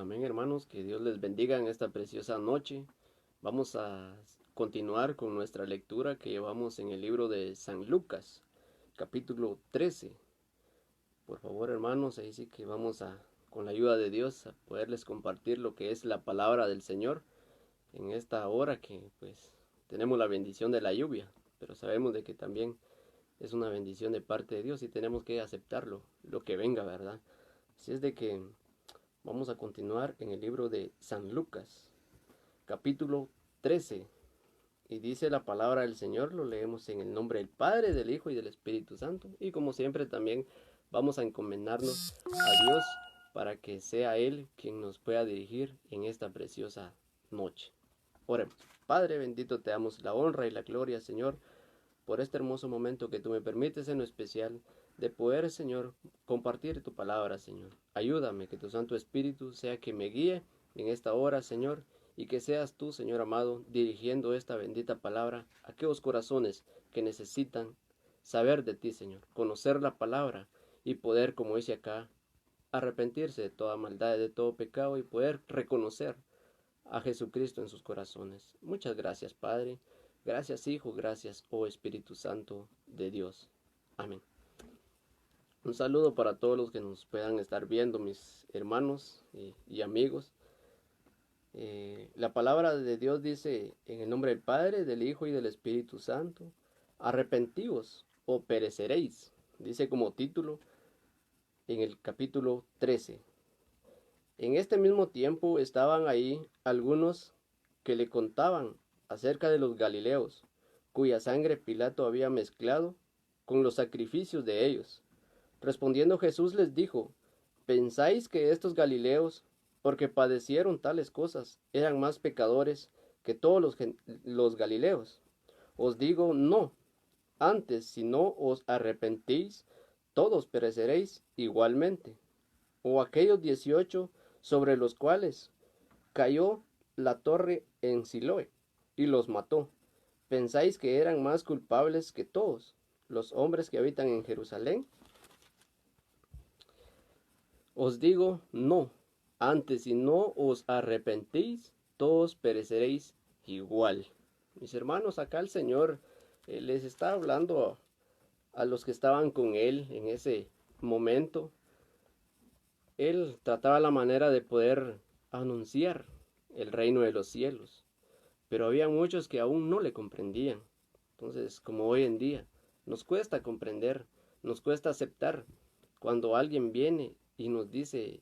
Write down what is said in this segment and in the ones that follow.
Amén, hermanos, que Dios les bendiga en esta preciosa noche. Vamos a continuar con nuestra lectura que llevamos en el libro de San Lucas, capítulo 13. Por favor, hermanos, ahí sí que vamos con la ayuda de Dios, a poderles compartir lo que es la palabra del Señor en esta hora que pues tenemos la bendición de la lluvia, pero sabemos de que también es una bendición de parte de Dios y tenemos que aceptarlo, lo que venga, ¿verdad? Así es de que vamos a continuar en el libro de San Lucas, capítulo 13. Y dice la palabra del Señor, lo leemos en el nombre del Padre, del Hijo y del Espíritu Santo. Y como siempre también vamos a encomendarnos a Dios para que sea Él quien nos pueda dirigir en esta preciosa noche. Oremos. Padre bendito, te damos la honra y la gloria, Señor, por este hermoso momento que tú me permites en lo especial de poder, Señor, compartir tu palabra, Señor. Ayúdame que tu Santo Espíritu sea que me guíe en esta hora, Señor, y que seas tú, Señor amado, dirigiendo esta bendita palabra a aquellos corazones que necesitan saber de ti, Señor, conocer la palabra y poder, como dice acá, arrepentirse de toda maldad, de todo pecado y poder reconocer a Jesucristo en sus corazones. Muchas gracias, Padre. Gracias, Hijo. Gracias, oh Espíritu Santo de Dios. Amén. Un saludo para todos los que nos puedan estar viendo, mis hermanos y amigos. La palabra de Dios dice, en el nombre del Padre, del Hijo y del Espíritu Santo, arrepentíos o pereceréis. Dice como título en el capítulo 13. En este mismo tiempo estaban ahí algunos que le contaban acerca de los Galileos, cuya sangre Pilato había mezclado con los sacrificios de ellos. Respondiendo Jesús les dijo, ¿pensáis que estos Galileos, porque padecieron tales cosas, eran más pecadores que todos los Galileos? Os digo, no. Antes, si no os arrepentís, todos pereceréis igualmente. O aquellos 18 sobre los cuales cayó la torre en Siloé y los mató. ¿Pensáis que eran más culpables que todos los hombres que habitan en Jerusalén? Os digo, no. Antes, si no os arrepentís, todos pereceréis igual. Mis hermanos, acá el Señor les está hablando a los que estaban con Él en ese momento. Él trataba la manera de poder anunciar el reino de los cielos, pero había muchos que aún no le comprendían. Entonces, como hoy en día, nos cuesta comprender, nos cuesta aceptar cuando alguien viene y nos dice,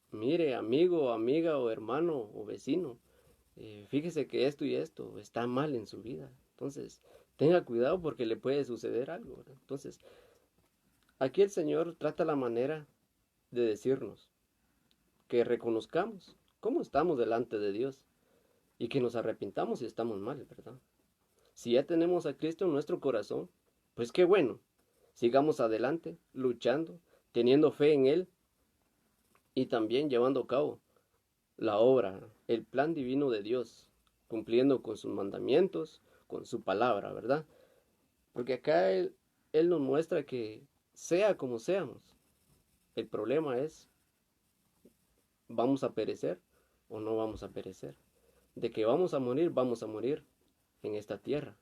mire, amigo, amiga o hermano o vecino, fíjese que esto y esto está mal en su vida. Entonces, tenga cuidado porque le puede suceder algo, ¿verdad? Entonces, aquí el Señor trata la manera de decirnos que reconozcamos cómo estamos delante de Dios y que nos arrepintamos si estamos mal, ¿verdad? Si ya tenemos a Cristo en nuestro corazón, pues qué bueno. Sigamos adelante, luchando, teniendo fe en Él y también llevando a cabo la obra, el plan divino de Dios, cumpliendo con sus mandamientos, con su palabra, ¿verdad? Porque acá Él nos muestra que sea como seamos, el problema es, ¿vamos a perecer o no vamos a perecer? De que vamos a morir en esta tierra,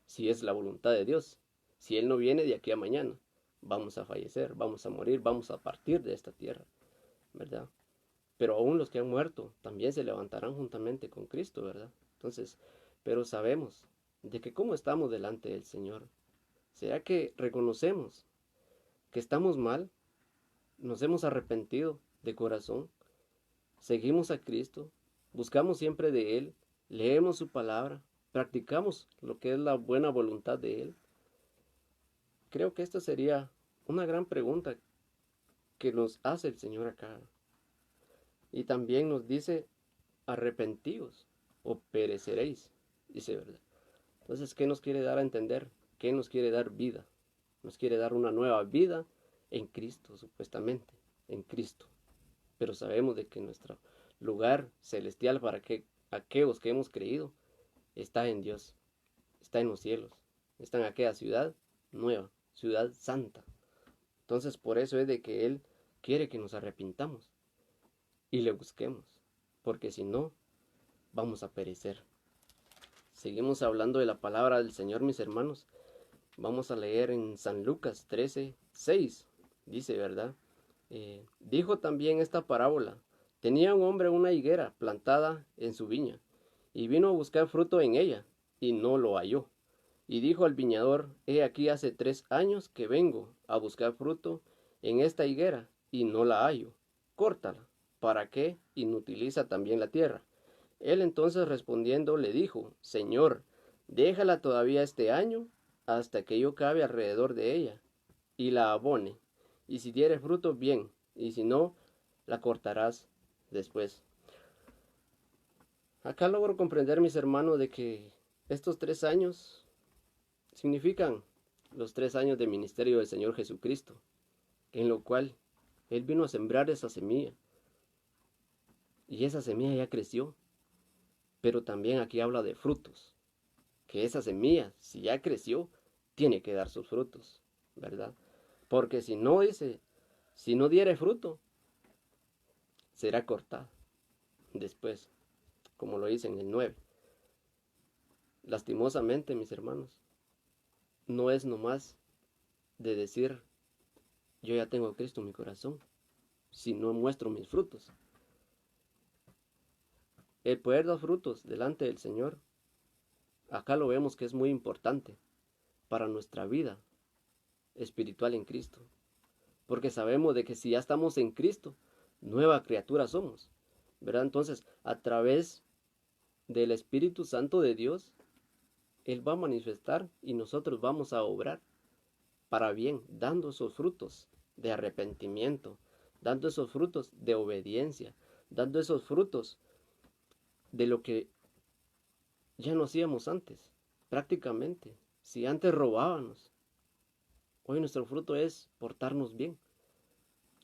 si es la voluntad de Dios. Si Él no viene de aquí a mañana, vamos a fallecer, vamos a morir, vamos a partir de esta tierra, ¿verdad? Pero aún los que han muerto también se levantarán juntamente con Cristo, ¿verdad? Entonces, pero sabemos de que cómo estamos delante del Señor. ¿Será que reconocemos que estamos mal? ¿Nos hemos arrepentido de corazón? ¿Seguimos a Cristo? ¿Buscamos siempre de Él? ¿Leemos su palabra? ¿Practicamos lo que es la buena voluntad de Él? Creo que esta sería una gran pregunta que nos hace el Señor acá. Y también nos dice, arrepentíos o pereceréis, dice, ¿verdad? Entonces, ¿qué nos quiere dar a entender? ¿Qué nos quiere dar vida? Nos quiere dar una nueva vida en Cristo, supuestamente, en Cristo. Pero sabemos de que nuestro lugar celestial para que aquellos que hemos creído está en Dios, está en los cielos, está en aquella ciudad nueva, ciudad santa. Entonces por eso es de que Él quiere que nos arrepintamos. y le busquemos, porque si no, vamos a perecer. Seguimos hablando de la palabra del Señor, mis hermanos. Vamos a leer en San Lucas 13:6. Dice, ¿verdad? Dijo también esta parábola. Tenía un hombre una higuera plantada en su viña, y vino a buscar fruto en ella, y no lo halló. Y dijo al viñador, he aquí hace 3 años que vengo a buscar fruto en esta higuera, y no la hallo. Córtala, ¿para qué inutiliza también la tierra? Él entonces respondiendo le dijo, Señor, déjala todavía este año, hasta que yo cabe alrededor de ella, y la abone. Y si diere fruto, bien, y si no, la cortarás después. Acá logro comprender, mis hermanos, de que estos 3 años significan los 3 años de ministerio del Señor Jesucristo, en lo cual Él vino a sembrar esa semilla. Y esa semilla ya creció. Pero también aquí habla de frutos. Que esa semilla, si ya creció, tiene que dar sus frutos, ¿verdad? Porque si no dice, si no diere fruto, será cortada después, como lo dice en el 9. Lastimosamente, mis hermanos, no es nomás de decir, yo ya tengo a Cristo en mi corazón, si no muestro mis frutos. El poder dar frutos delante del Señor, acá lo vemos que es muy importante para nuestra vida espiritual en Cristo. Porque sabemos de que si ya estamos en Cristo, nueva criatura somos, ¿verdad? Entonces, a través del Espíritu Santo de Dios, Él va a manifestar y nosotros vamos a obrar para bien, dando esos frutos de arrepentimiento, dando esos frutos de obediencia, dando esos frutos de lo que ya no hacíamos antes, prácticamente. Si antes robábamos, hoy nuestro fruto es portarnos bien.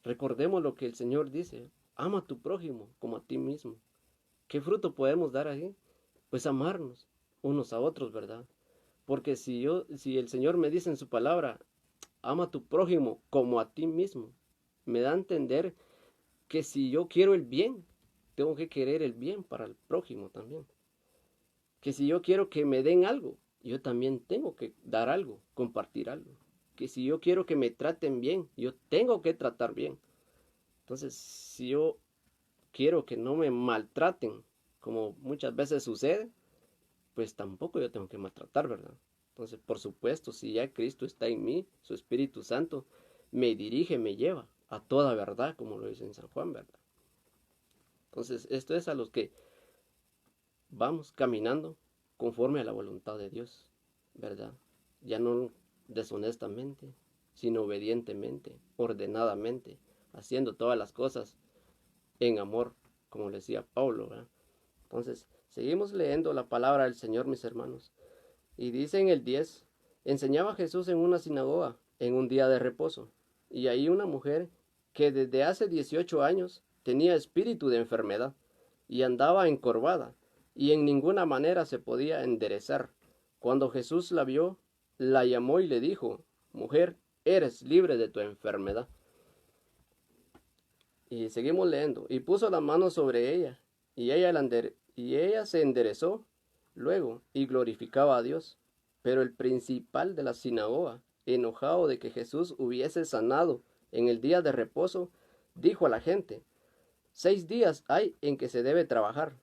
Recordemos lo que el Señor dice, ama a tu prójimo como a ti mismo. ¿Qué fruto podemos dar ahí? Pues amarnos unos a otros, ¿verdad? Porque si el Señor me dice en su palabra, ama a tu prójimo como a ti mismo, me da a entender que si yo quiero el bien, tengo que querer el bien para el prójimo también. Que si yo quiero que me den algo, yo también tengo que dar algo, compartir algo. Que si yo quiero que me traten bien, yo tengo que tratar bien. Entonces, si yo quiero que no me maltraten, como muchas veces sucede, pues tampoco yo tengo que maltratar, ¿verdad? Entonces, por supuesto, si ya Cristo está en mí, su Espíritu Santo me dirige, me lleva a toda verdad, como lo dice en San Juan, ¿verdad? Entonces, esto es a los que vamos caminando conforme a la voluntad de Dios, ¿verdad? Ya no deshonestamente, sino obedientemente, ordenadamente, haciendo todas las cosas en amor, como le decía Pablo, ¿verdad? Entonces, seguimos leyendo la palabra del Señor, mis hermanos. Y dice en el 10, enseñaba Jesús en una sinagoga en un día de reposo, y ahí una mujer que desde hace 18 años tenía espíritu de enfermedad, y andaba encorvada, y en ninguna manera se podía enderezar. Cuando Jesús la vio, la llamó y le dijo, mujer, eres libre de tu enfermedad. Y seguimos leyendo. Y puso la mano sobre ella, y ella se enderezó luego y glorificaba a Dios. Pero el principal de la sinagoga, enojado de que Jesús hubiese sanado en el día de reposo, dijo a la gente, 6 días hay en que se debe trabajar.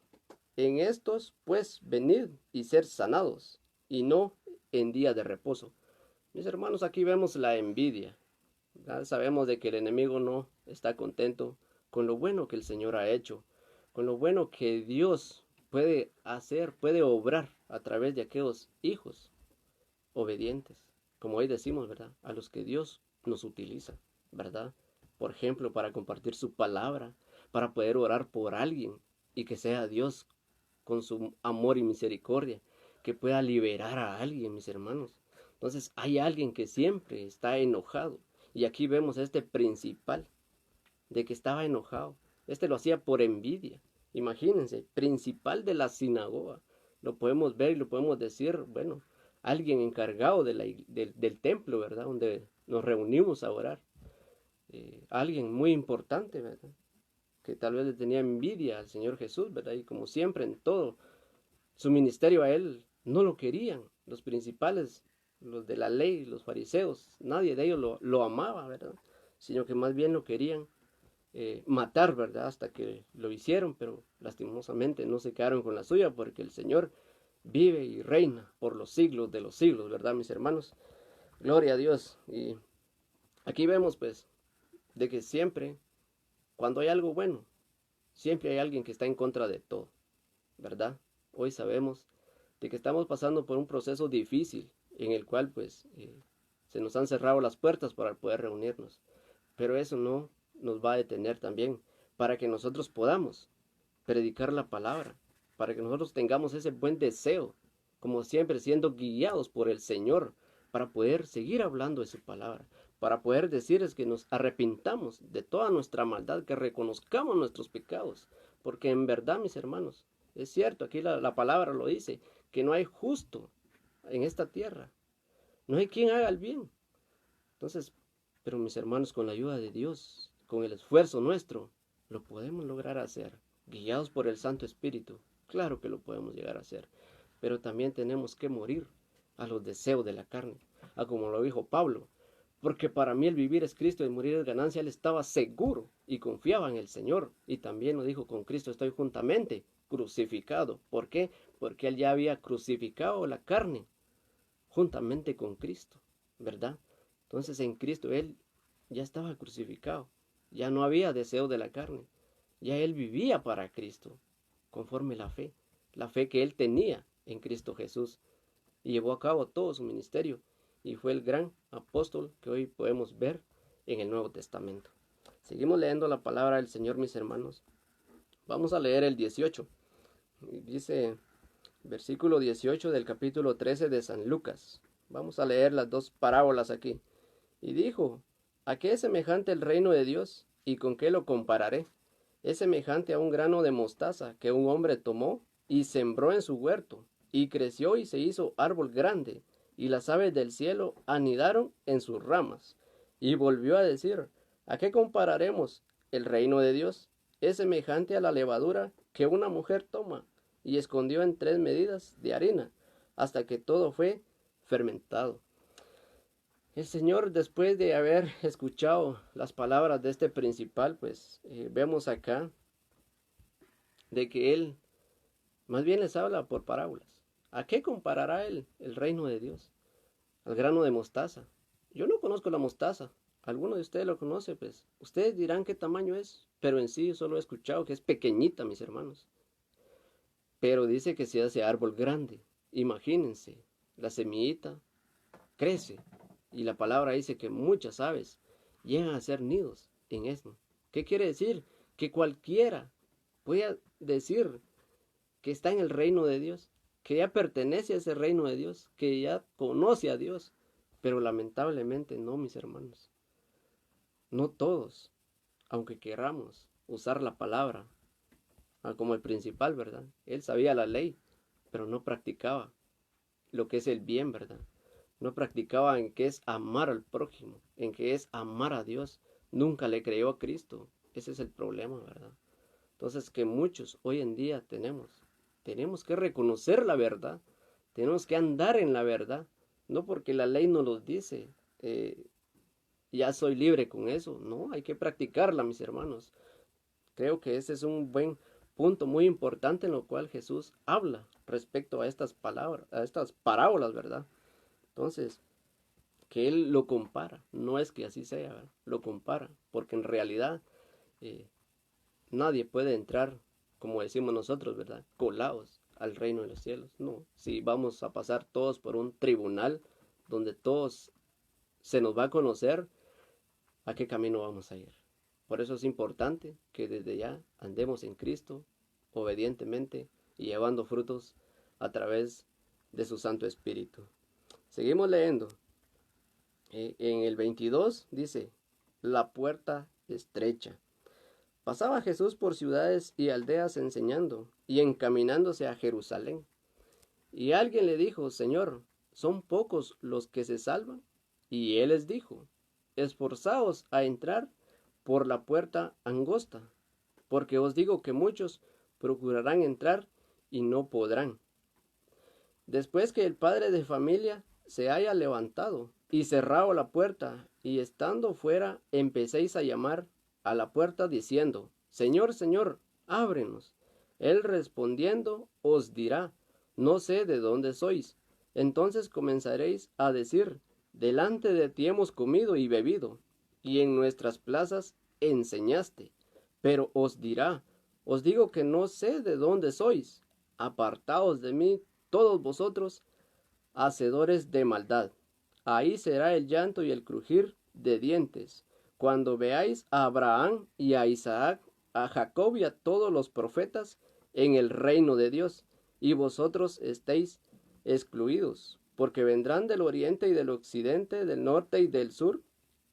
En estos, pues, venid y ser sanados, y no en día de reposo. Mis hermanos, aquí vemos la envidia. Ya sabemos de que el enemigo no está contento con lo bueno que el Señor ha hecho, con lo bueno que Dios puede hacer, puede obrar a través de aquellos hijos obedientes, como hoy decimos, ¿verdad? A los que Dios nos utiliza, ¿verdad? Por ejemplo, para compartir su palabra, para poder orar por alguien y que sea Dios con su amor y misericordia, que pueda liberar a alguien, mis hermanos. Entonces hay alguien que siempre está enojado. Y aquí vemos a este principal, de que estaba enojado. Este lo hacía por envidia. Imagínense, principal de la sinagoga. Lo podemos ver y lo podemos decir, bueno, alguien encargado del templo, ¿verdad? Donde nos reunimos a orar. Alguien muy importante, ¿verdad? que tal vez le tenía envidia al Señor Jesús, ¿verdad? Y como siempre en todo su ministerio a él no lo querían. Los principales, los de la ley, los fariseos, nadie de ellos lo amaba, ¿verdad? Sino que más bien lo querían matar, ¿verdad? Hasta que lo hicieron, pero lastimosamente no se quedaron con la suya porque el Señor vive y reina por los siglos de los siglos, ¿verdad, mis hermanos? Gloria a Dios. Y aquí vemos, pues, de que siempre, cuando hay algo bueno, siempre hay alguien que está en contra de todo, ¿verdad? Hoy sabemos de que estamos pasando por un proceso difícil en el cual, pues, se nos han cerrado las puertas para poder reunirnos. Pero eso no nos va a detener también para que nosotros podamos predicar la palabra, para que nosotros tengamos ese buen deseo, como siempre siendo guiados por el Señor, para poder seguir hablando de su palabra, para poder decirles que nos arrepintamos de toda nuestra maldad, que reconozcamos nuestros pecados, porque en verdad, mis hermanos, es cierto, aquí la palabra lo dice, que no hay justo en esta tierra, no hay quien haga el bien. Entonces, pero mis hermanos, con la ayuda de Dios, con el esfuerzo nuestro, lo podemos lograr hacer, guiados por el Santo Espíritu. Claro que lo podemos llegar a hacer, pero también tenemos que morir a los deseos de la carne, a como lo dijo Pablo, porque para mí el vivir es Cristo y el morir es ganancia. Él estaba seguro y confiaba en el Señor, y también lo dijo: con Cristo estoy juntamente crucificado. ¿Por qué? Porque él ya había crucificado la carne juntamente con Cristo, ¿verdad? Entonces en Cristo él ya estaba crucificado, ya no había deseo de la carne, ya él vivía para Cristo, conforme la fe que él tenía en Cristo Jesús, y llevó a cabo todo su ministerio, y fue el gran apóstol que hoy podemos ver en el Nuevo Testamento. Seguimos leyendo la palabra del Señor, mis hermanos. Vamos a leer el 18. Dice, versículo 18 del capítulo 13 de San Lucas. Vamos a leer las dos parábolas aquí. Y dijo: ¿a qué es semejante el reino de Dios? ¿Y con qué lo compararé? Es semejante a un grano de mostaza que un hombre tomó y sembró en su huerto, y creció y se hizo árbol grande, y las aves del cielo anidaron en sus ramas. Y volvió a decir: ¿a qué compararemos el reino de Dios? Es semejante a la levadura que una mujer toma y escondió en 3 medidas de harina, hasta que todo fue fermentado. El Señor, después de haber escuchado las palabras de este principal, pues vemos acá de que Él más bien les habla por parábolas. ¿A qué comparará Él el reino de Dios? Al grano de mostaza. Yo no conozco la mostaza. ¿Alguno de ustedes lo conoce? Pues ustedes dirán qué tamaño es, pero en sí solo he escuchado que es pequeñita, mis hermanos. Pero dice que se hace árbol grande. Imagínense, la semillita crece. Y la palabra dice que muchas aves llegan a hacer nidos en esto. ¿Qué quiere decir? Que cualquiera puede decir que está en el reino de Dios, que ya pertenece a ese reino de Dios, que ya conoce a Dios. Pero lamentablemente no, mis hermanos. No todos, aunque queramos usar la palabra como el principal, ¿verdad? Él sabía la ley, pero no practicaba lo que es el bien, ¿verdad? No practicaba en qué es amar al prójimo, en qué es amar a Dios. Nunca le creyó a Cristo. Ese es el problema, ¿verdad? Entonces, que muchos hoy en día tenemos que reconocer la verdad, tenemos que andar en la verdad, no porque la ley nos lo dice, ya soy libre con eso. No, hay que practicarla, mis hermanos. Creo que ese es un buen punto muy importante en lo cual Jesús habla respecto a estas palabras, a estas parábolas, ¿verdad? Entonces, que él lo compara, no es que así sea, ¿verdad? Lo compara, porque en realidad nadie puede entrar, como decimos nosotros, ¿verdad? Colados al reino de los cielos. No, si vamos a pasar todos por un tribunal donde todos se nos va a conocer, ¿a qué camino vamos a ir? Por eso es importante que desde ya andemos en Cristo obedientemente y llevando frutos a través de su Santo Espíritu. Seguimos leyendo. En el 22 dice: la puerta estrecha. Pasaba Jesús por ciudades y aldeas enseñando y encaminándose a Jerusalén. Y alguien le dijo: Señor, ¿son pocos los que se salvan? Y él les dijo: esforzaos a entrar por la puerta angosta, porque os digo que muchos procurarán entrar y no podrán. Después que el padre de familia se haya levantado y cerrado la puerta, y estando fuera, empecéis a llamar a la puerta diciendo, Señor, Señor, ábrenos. Él respondiendo os dirá, no sé de dónde sois. Entonces comenzaréis a decir, delante de ti hemos comido y bebido, y en nuestras plazas enseñaste. Pero os dirá, os digo que no sé de dónde sois. Apartaos de mí, todos vosotros, hacedores de maldad. Ahí será el llanto y el crujir de dientes, cuando veáis a Abraham y a Isaac, a Jacob y a todos los profetas en el reino de Dios, y vosotros estéis excluidos, porque vendrán del oriente y del occidente, del norte y del sur,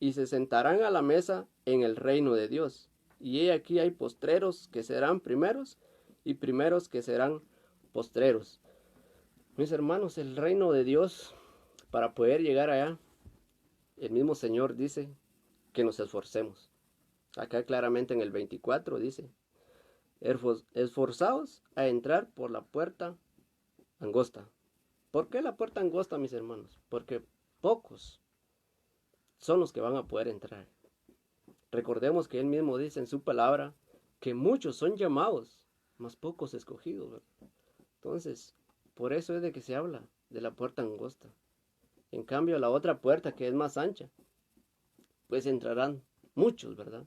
y se sentarán a la mesa en el reino de Dios. Y he aquí hay postreros que serán primeros, y primeros que serán postreros. Mis hermanos, el reino de Dios, para poder llegar allá, el mismo Señor dice que nos esforcemos. Acá claramente en el 24 dice, esforzaos a entrar por la puerta angosta. ¿Por qué la puerta angosta, mis hermanos? Porque pocos son los que van a poder entrar. Recordemos que Él mismo dice en su palabra que muchos son llamados, mas pocos escogidos, ¿verdad? Entonces, por eso es de que se habla de la puerta angosta. En cambio, la otra puerta, que es más ancha, pues entrarán muchos, ¿verdad?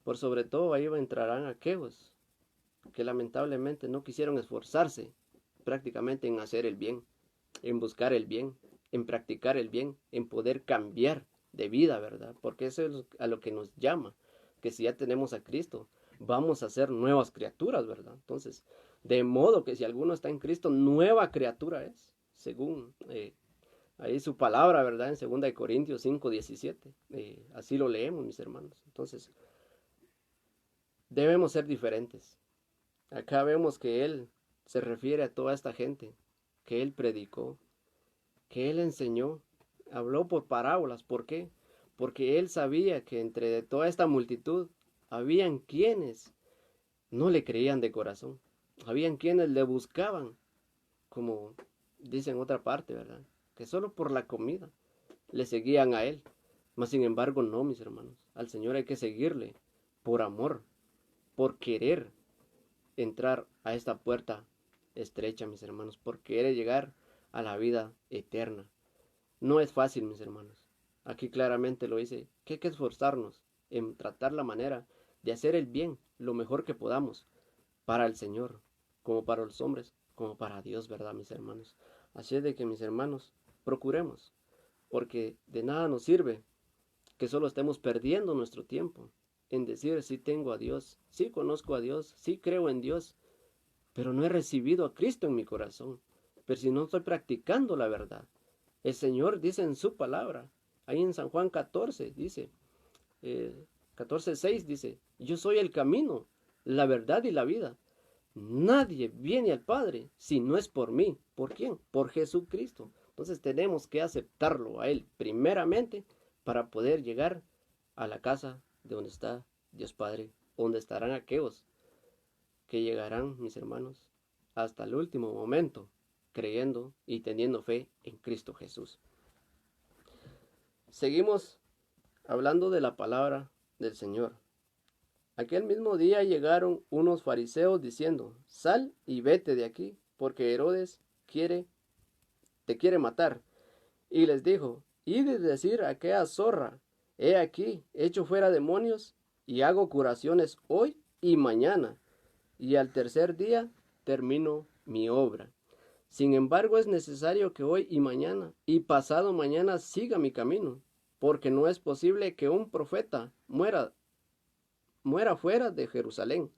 Por sobre todo ahí entrarán aquellos que lamentablemente no quisieron esforzarse prácticamente en hacer el bien, en buscar el bien, en practicar el bien, en poder cambiar de vida, ¿verdad? Porque eso es a lo que nos llama, que si ya tenemos a Cristo, vamos a ser nuevas criaturas, ¿verdad? Entonces, de modo que si alguno está en Cristo, nueva criatura es, según ahí su palabra, ¿verdad? En 2 Corintios 5:17. Así lo leemos, mis hermanos. Entonces, debemos ser diferentes. Acá vemos que Él se refiere a toda esta gente, que Él predicó, que Él enseñó, habló por parábolas. ¿Por qué? Porque Él sabía que entre toda esta multitud habían quienes no le creían de corazón. Habían quienes le buscaban, como dice en otra parte, ¿verdad? Que solo por la comida le seguían a Él. Mas sin embargo, no, mis hermanos. Al Señor hay que seguirle por amor, por querer entrar a esta puerta estrecha, mis hermanos, por querer llegar a la vida eterna. No es fácil, mis hermanos. Aquí claramente lo dice, que hay que esforzarnos en tratar la manera de hacer el bien lo mejor que podamos para el Señor, como para los hombres, como para Dios, ¿verdad, mis hermanos? Así es de que, mis hermanos, procuremos, porque de nada nos sirve que solo estemos perdiendo nuestro tiempo en decir, sí tengo a Dios, sí conozco a Dios, sí creo en Dios, pero no he recibido a Cristo en mi corazón. Pero si no estoy practicando la verdad, el Señor dice en su palabra, ahí en San Juan 14, dice, 14:6 dice, yo soy el camino, la verdad y la vida. Nadie viene al Padre si no es por mí. ¿Por quién? Por Jesucristo. Entonces tenemos que aceptarlo a Él primeramente para poder llegar a la casa de donde está Dios Padre, donde estarán aquellos que llegarán, mis hermanos, hasta el último momento, creyendo y teniendo fe en Cristo Jesús. Seguimos hablando de la palabra del Señor. Aquel mismo día llegaron unos fariseos diciendo, sal y vete de aquí, porque Herodes te quiere matar. Y les dijo, id a decir a aquella zorra, he aquí, echo fuera demonios y hago curaciones hoy y mañana, y al tercer día termino mi obra. Sin embargo, es necesario que hoy y mañana y pasado mañana siga mi camino, porque no es posible que un profeta muera fuera de Jerusalén.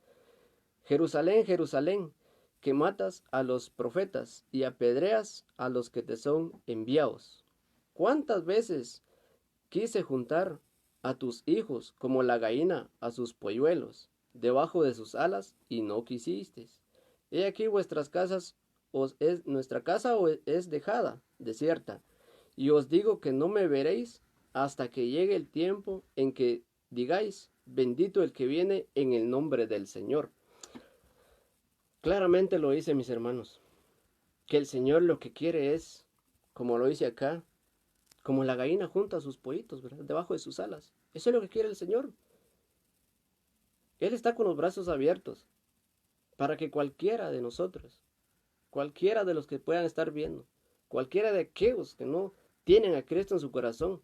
Jerusalén, Jerusalén, que matas a los profetas y apedreas a los que te son enviados. ¿Cuántas veces quise juntar a tus hijos como la gallina a sus polluelos debajo de sus alas y no quisisteis? He aquí nuestra casa es dejada desierta, y os digo que no me veréis hasta que llegue el tiempo en que digáis, bendito el que viene en el nombre del Señor. Claramente lo dice, mis hermanos, que el Señor lo que quiere es, como lo dice acá, como la gallina junta a sus pollitos, ¿verdad? Debajo de sus alas. Eso es lo que quiere el Señor. Él está con los brazos abiertos para que cualquiera de nosotros, cualquiera de los que puedan estar viendo, cualquiera de aquellos que no tienen a Cristo en su corazón,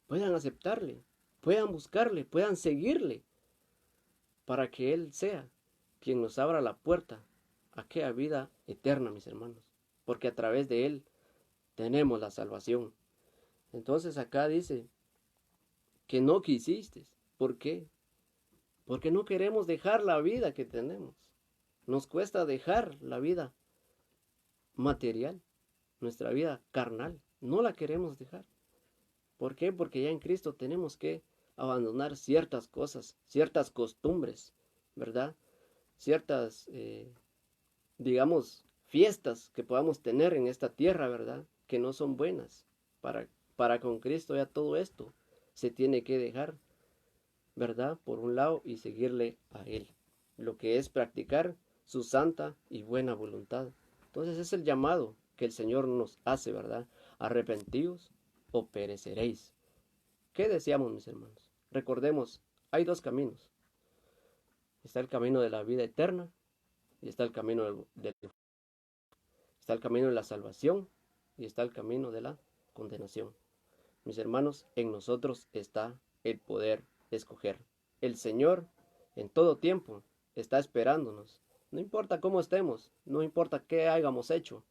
puedan aceptarle, puedan buscarle, puedan seguirle, para que Él sea quien nos abra la puerta a aquella vida eterna, mis hermanos, porque a través de Él tenemos la salvación. Entonces acá dice que no quisiste. ¿Por qué? Porque no queremos dejar la vida que tenemos. Nos cuesta dejar la vida material, nuestra vida carnal. No la queremos dejar. ¿Por qué? Porque ya en Cristo tenemos que abandonar ciertas cosas, ciertas costumbres, ¿verdad? Ciertas, digamos, fiestas que podamos tener en esta tierra, ¿verdad? Que no son buenas. Para con Cristo ya todo esto se tiene que dejar, ¿verdad? Por un lado y seguirle a Él. Lo que es practicar su santa y buena voluntad. Entonces es el llamado que el Señor nos hace, ¿verdad? Arrepentíos o pereceréis. ¿Qué deseamos, mis hermanos? Recordemos, hay dos caminos. Está el camino de la vida eterna y está el camino está el camino de la salvación y está el camino de la condenación. Mis hermanos, en nosotros está el poder escoger. El Señor en todo tiempo está esperándonos. No importa cómo estemos, no importa qué hayamos hecho.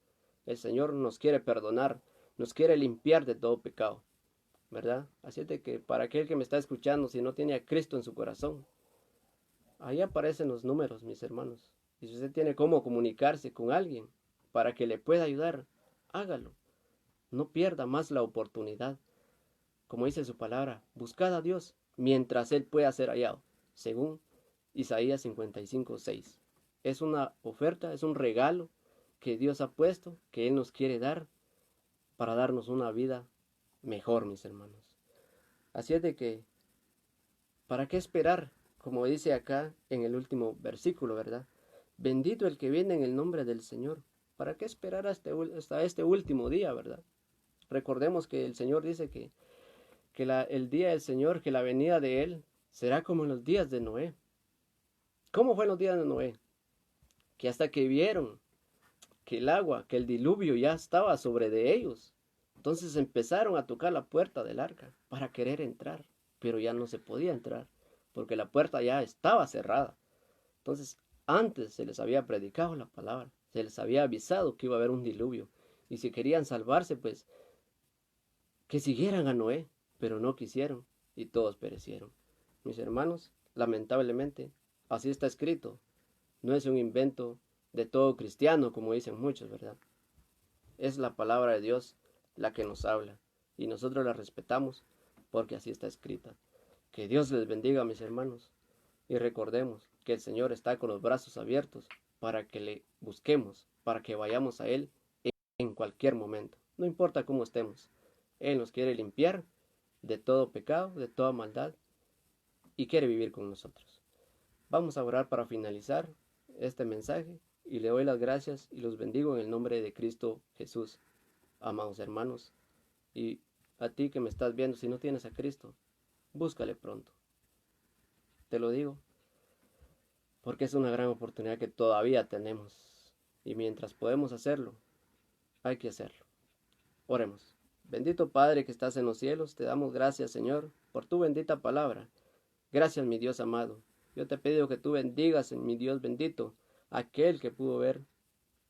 El Señor nos quiere perdonar, nos quiere limpiar de todo pecado, ¿verdad? Así es de que para aquel que me está escuchando, si no tiene a Cristo en su corazón, ahí aparecen los números, mis hermanos. Y si usted tiene cómo comunicarse con alguien para que le pueda ayudar, hágalo. No pierda más la oportunidad. Como dice su palabra, buscad a Dios mientras Él pueda ser hallado, según Isaías 55:6. Es una oferta, es un regalo que Dios ha puesto, que Él nos quiere dar para darnos una vida mejor, mis hermanos. Así es de que, ¿para qué esperar? Como dice acá en el último versículo, ¿verdad? Bendito el que viene en el nombre del Señor. ¿Para qué esperar hasta este último día, verdad? Recordemos que el Señor dice que el día del Señor, que la venida de Él será como en los días de Noé. ¿Cómo fue en los días de Noé? Que hasta que vieron que el agua, que el diluvio ya estaba sobre de ellos, entonces empezaron a tocar la puerta del arca para querer entrar, pero ya no se podía entrar, porque la puerta ya estaba cerrada. Entonces, antes se les había predicado la palabra, se les había avisado que iba a haber un diluvio, y si querían salvarse, pues que siguieran a Noé, pero no quisieron, y todos perecieron. Mis hermanos, lamentablemente, así está escrito. No es un invento de todo cristiano, como dicen muchos, ¿verdad? Es la palabra de Dios la que nos habla, y nosotros la respetamos porque así está escrita. Que Dios les bendiga, mis hermanos, y recordemos que el Señor está con los brazos abiertos para que le busquemos, para que vayamos a Él en cualquier momento, no importa cómo estemos. Él nos quiere limpiar de todo pecado, de toda maldad, y quiere vivir con nosotros. Vamos a orar para finalizar este mensaje, y le doy las gracias y los bendigo en el nombre de Cristo Jesús. Amados hermanos, y a ti que me estás viendo, si no tienes a Cristo, búscale pronto. Te lo digo, porque es una gran oportunidad que todavía tenemos, y mientras podemos hacerlo, hay que hacerlo. Oremos. Bendito Padre que estás en los cielos, te damos gracias, Señor, por tu bendita palabra. Gracias, mi Dios amado. Yo te pido que tú bendigas, mi Dios bendito, a aquel que pudo ver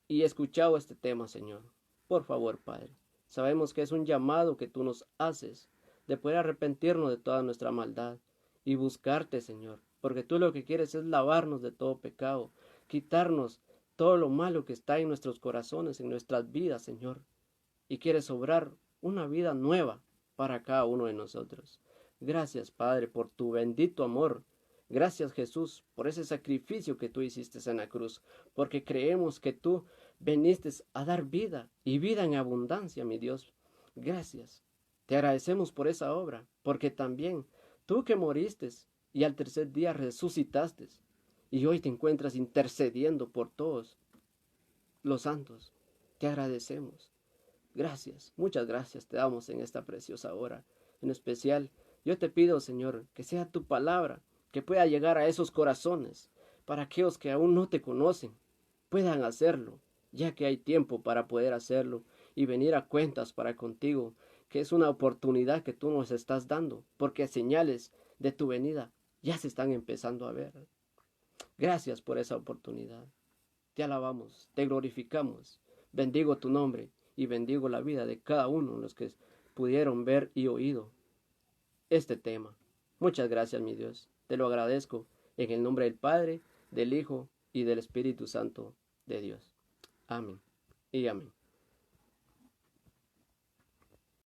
y escuchado este tema, Señor. Por favor, Padre. Sabemos que es un llamado que tú nos haces de poder arrepentirnos de toda nuestra maldad y buscarte, Señor, porque tú lo que quieres es lavarnos de todo pecado, quitarnos todo lo malo que está en nuestros corazones, en nuestras vidas, Señor, y quieres obrar una vida nueva para cada uno de nosotros. Gracias, Padre, por tu bendito amor. Gracias, Jesús, por ese sacrificio que tú hiciste en la cruz, porque creemos que tú viniste a dar vida y vida en abundancia, mi Dios. Gracias. Te agradecemos por esa obra, porque también tú que moriste y al tercer día resucitaste. Y hoy te encuentras intercediendo por todos los santos. Te agradecemos. Gracias, muchas gracias te damos en esta preciosa hora. En especial, yo te pido, Señor, que sea tu palabra, que pueda llegar a esos corazones, para aquellos que aún no te conocen, puedan hacerlo, ya que hay tiempo para poder hacerlo y venir a cuentas para contigo, que es una oportunidad que tú nos estás dando, porque señales de tu venida ya se están empezando a ver. Gracias por esa oportunidad. Te alabamos, te glorificamos, bendigo tu nombre y bendigo la vida de cada uno de los que pudieron ver y oído este tema. Muchas gracias, mi Dios. Te lo agradezco en el nombre del Padre, del Hijo y del Espíritu Santo de Dios. Amén y amén.